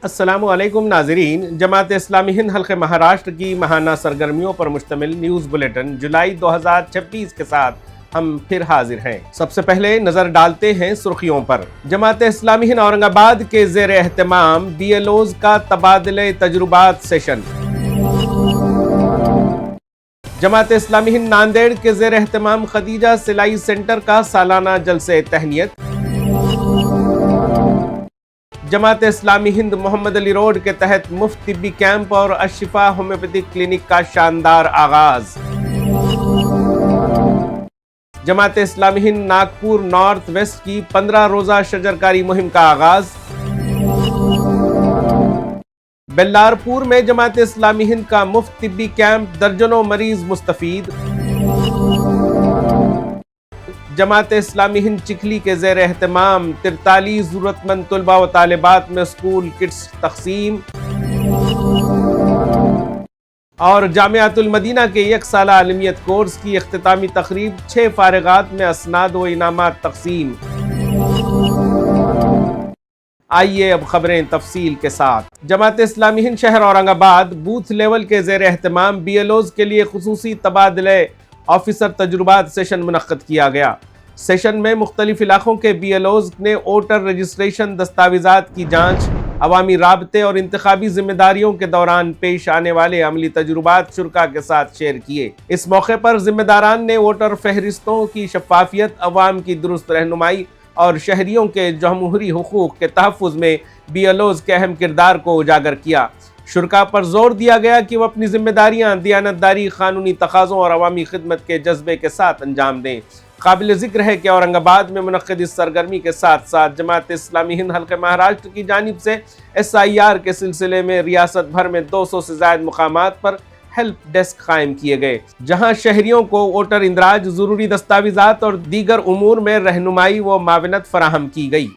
السلام علیکم ناظرین، جماعت اسلامی ہند حلقہ مہاراشٹر کی ماہانہ سرگرمیوں پر مشتمل نیوز بلیٹن جولائی 2026 کے ساتھ ہم پھر حاضر ہیں۔ سب سے پہلے نظر ڈالتے ہیں سرخیوں پر۔ جماعت اسلامی ہند اورنگ آباد کے زیر اہتمام بی ایل اوز کا تبادلہ تجربات سیشن۔ جماعت اسلامی ہند ناندیڑ کے زیر اہتمام خدیجہ سلائی سینٹر کا سالانہ جلسہ تہنیت۔ جماعت اسلامی ہند محمد علی روڈ کے تحت مفت طبی کیمپ اور الشفا ہومیوپیتھک کلینک کا شاندار آغاز۔ جماعت اسلامی ہند ناگپور نارتھ ویسٹ کی 15 روزہ شجرکاری مہم کا آغاز۔ بیلارپور میں جماعت اسلامی ہند کا مفت طبی کیمپ، درجنوں مریض مستفید۔ جماعت اسلامی ہند چکھلی کے زیر اہتمام 43 ضرورت مند طلباء و طالبات میں اسکول کٹس تقسیم۔ اور جامعۃ المدینہ کے یک سالہ عالمیت کورس کی اختتامی تقریب، 6 فارغات میں اسناد و انعامات تقسیم۔ آئیے اب خبریں تفصیل کے ساتھ۔ جماعت اسلامی ہند شہر اورنگ آباد بوتھ لیول کے زیر اہتمام بی ایل اوز کے لیے خصوصی تبادلہ آفیسر تجربات سیشن منعقد کیا گیا۔ سیشن میں مختلف علاقوں کے بی ایل اوز نے ووٹر رجسٹریشن، دستاویزات کی جانچ، عوامی رابطے اور انتخابی ذمہ داریوں کے دوران پیش آنے والے عملی تجربات شرکاء کے ساتھ شیئر کیے۔ اس موقع پر ذمہ داران نے ووٹر فہرستوں کی شفافیت، عوام کی درست رہنمائی اور شہریوں کے جمہوری حقوق کے تحفظ میں بی ایل اوز کے اہم کردار کو اجاگر کیا۔ شرکاء پر زور دیا گیا کہ وہ اپنی ذمہ داریاں دیانتداری، قانونی تقاضوں اور عوامی خدمت کے جذبے کے ساتھ انجام دیں۔ قابل ذکر ہے کہ اورنگ آباد میں منعقد اس سرگرمی کے ساتھ ساتھ جماعت اسلامی ہند حلقہ مہاراشٹر کی جانب سے ایس آئی آر کے سلسلے میں ریاست بھر میں 200 سے زائد مقامات پر ہیلپ ڈیسک قائم کیے گئے، جہاں شہریوں کو ووٹر اندراج، ضروری دستاویزات اور دیگر امور میں رہنمائی و معاونت فراہم کی گئی۔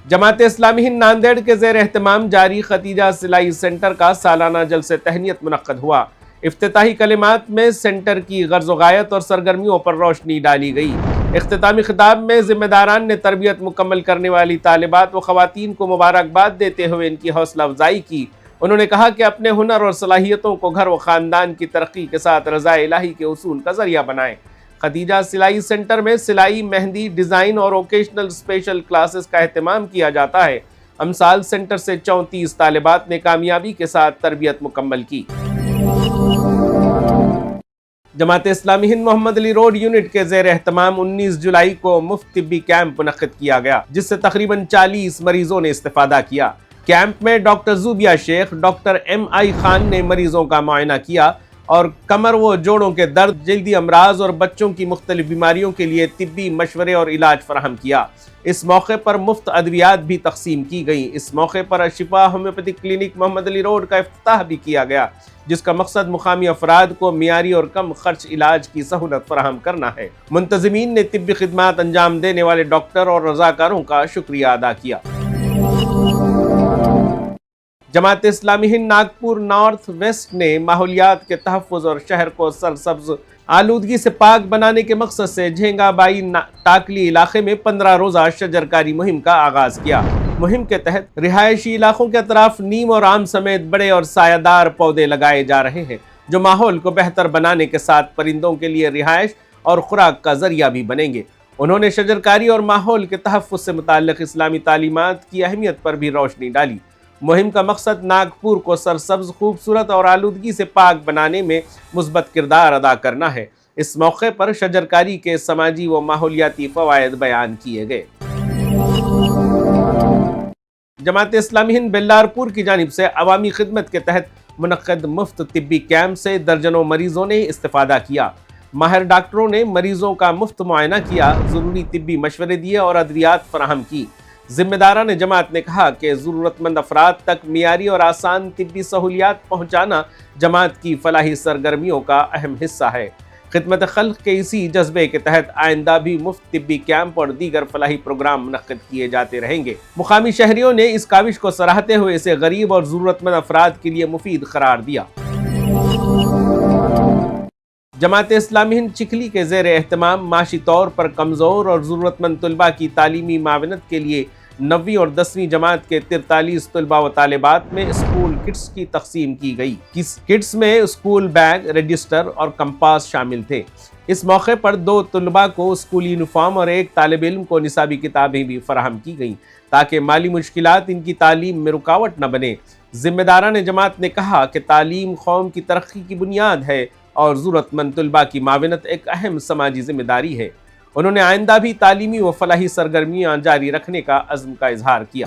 جماعت اسلامی ہند ناندیڑ کے زیر اہتمام جاری خدیجہ سلائی سینٹر کا سالانہ جلسہ تہنیت منعقد ہوا۔ افتتاحی کلمات میں سینٹر کی غرض و غایت اور سرگرمیوں پر روشنی ڈالی گئی۔ اختتامی خطاب میں ذمہ داران نے تربیت مکمل کرنے والی طالبات و خواتین کو مبارکباد دیتے ہوئے ان کی حوصلہ افزائی کی۔ انہوں نے کہا کہ اپنے ہنر اور صلاحیتوں کو گھر و خاندان کی ترقی کے ساتھ رضا الہی کے اصول کا ذریعہ بنائیں۔ خدیجہ سلائی سینٹر میں سلائی، مہندی، ڈیزائن اور ووکیشنل اسپیشل کلاسز کا اہتمام کیا جاتا ہے۔ امثال سینٹر سے 34 طالبات نے کامیابی کے ساتھ تربیت مکمل کی۔ جماعت اسلامی ہند محمد علی روڈ یونٹ کے زیر اہتمام 19 جولائی کو مفت طبی کیمپ منعقد کیا گیا، جس سے تقریباً 40 مریضوں نے استفادہ کیا۔ کیمپ میں ڈاکٹر زوبیہ شیخ، ڈاکٹر ایم آئی خان نے مریضوں کا معائنہ کیا اور کمر و جوڑوں کے درد، جلدی امراض اور بچوں کی مختلف بیماریوں کے لیے طبی مشورے اور علاج فراہم کیا۔ اس موقع پر مفت ادویات بھی تقسیم کی گئیں۔ اس موقع پر الشفا ہومیوپیتھک کلینک محمد علی روڈ کا افتتاح بھی کیا گیا، جس کا مقصد مقامی افراد کو معیاری اور کم خرچ علاج کی سہولت فراہم کرنا ہے۔ منتظمین نے طبی خدمات انجام دینے والے ڈاکٹر اور رضاکاروں کا شکریہ ادا کیا۔ جماعت اسلامی ہند ناگپور نارتھ ویسٹ نے ماحولیات کے تحفظ اور شہر کو سرسبز، آلودگی سے پاک بنانے کے مقصد سے جھینگا بائی ٹاکلی علاقے میں 15 روزہ شجرکاری مہم کا آغاز کیا۔ مہم کے تحت رہائشی علاقوں کے اطراف نیم اور آم سمیت بڑے اور سایہ دار پودے لگائے جا رہے ہیں، جو ماحول کو بہتر بنانے کے ساتھ پرندوں کے لیے رہائش اور خوراک کا ذریعہ بھی بنیں گے۔ انہوں نے شجرکاری اور ماحول کے تحفظ سے متعلق اسلامی تعلیمات کی اہمیت پر بھی روشنی ڈالی۔ مہم کا مقصد ناگپور کو سرسبز، خوبصورت اور آلودگی سے پاک بنانے میں مثبت کردار ادا کرنا ہے۔ اس موقع پر شجرکاری کے سماجی و ماحولیاتی فوائد بیان کیے گئے۔ جماعت اسلامی ہند بیلارپور کی جانب سے عوامی خدمت کے تحت منعقد مفت طبی کیمپ سے درجنوں مریضوں نے استفادہ کیا۔ ماہر ڈاکٹروں نے مریضوں کا مفت معائنہ کیا، ضروری طبی مشورے دیے اور ادویات فراہم کی۔ ذمہ داران جماعت نے کہا کہ ضرورت مند افراد تک معیاری اور آسان طبی سہولیات پہنچانا جماعت کی فلاحی سرگرمیوں کا اہم حصہ ہے۔ خدمت خلق کے اسی جذبے کے تحت آئندہ بھی مفت طبی کیمپ اور دیگر فلاحی پروگرام منعقد کیے جاتے رہیں گے۔ مقامی شہریوں نے اس کاوش کو سراہتے ہوئے اسے غریب اور ضرورت مند افراد کے لیے مفید قرار دیا۔ جماعت اسلامی ہند چکھلی کے زیر اہتمام معاشی طور پر کمزور اور ضرورت مند طلباء کی تعلیمی معاونت کے لیے 9ویں اور 10ویں جماعت کے 43 طلباء و طالبات میں اسکول کٹس کی تقسیم کی گئی۔ کٹس میں اسکول بیگ، رجسٹر اور کمپاس شامل تھے۔ اس موقع پر 2 طلباء کو اسکول یونیفارم اور ایک طالب علم کو نصابی کتابیں بھی فراہم کی گئیں تاکہ مالی مشکلات ان کی تعلیم میں رکاوٹ نہ بنے۔ ذمہ داران جماعت نے کہا کہ تعلیم قوم کی ترقی کی بنیاد ہے اور ضرورت مند طلباء کی معاونت ایک اہم سماجی ذمہ داری ہے۔ انہوں نے آئندہ بھی تعلیمی و فلاحی سرگرمیاں جاری رکھنے کا عزم کا اظہار کیا۔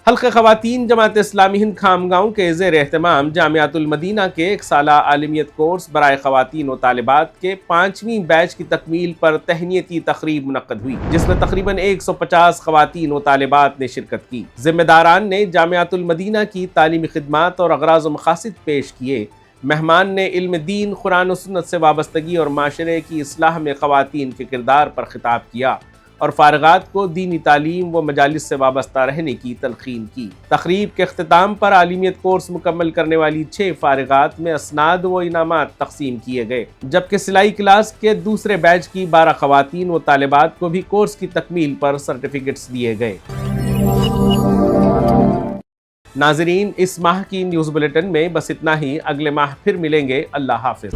حلقہ خواتین جماعت اسلامی ہند خامگاؤں کے زیر اہتمام جامعۃ المدینہ کے 1 سالہ عالمیت کورس برائے خواتین و طالبات کے 5ویں بیچ کی تکمیل پر تہنیتی تقریب منعقد ہوئی، جس میں تقریباً 150 خواتین و طالبات نے شرکت کی۔ ذمہ داران نے جامعۃ المدینہ کی تعلیمی خدمات اور اغراض و مقاصد پیش کیے۔ مہمان نے علم دین، قرآن و سنت سے وابستگی اور معاشرے کی اصلاح میں خواتین کے کردار پر خطاب کیا اور فارغات کو دینی تعلیم و مجالس سے وابستہ رہنے کی تلقین کی۔ تقریب کے اختتام پر عالمیت کورس مکمل کرنے والی 6 فارغات میں اسناد و انعامات تقسیم کیے گئے، جبکہ سلائی کلاس کے دوسرے بیچ کی 12 خواتین و طالبات کو بھی کورس کی تکمیل پر سرٹیفکیٹس دیے گئے۔ ناظرین، اس ماہ کی نیوز بلیٹن میں بس اتنا ہی۔ اگلے ماہ پھر ملیں گے۔ اللہ حافظ۔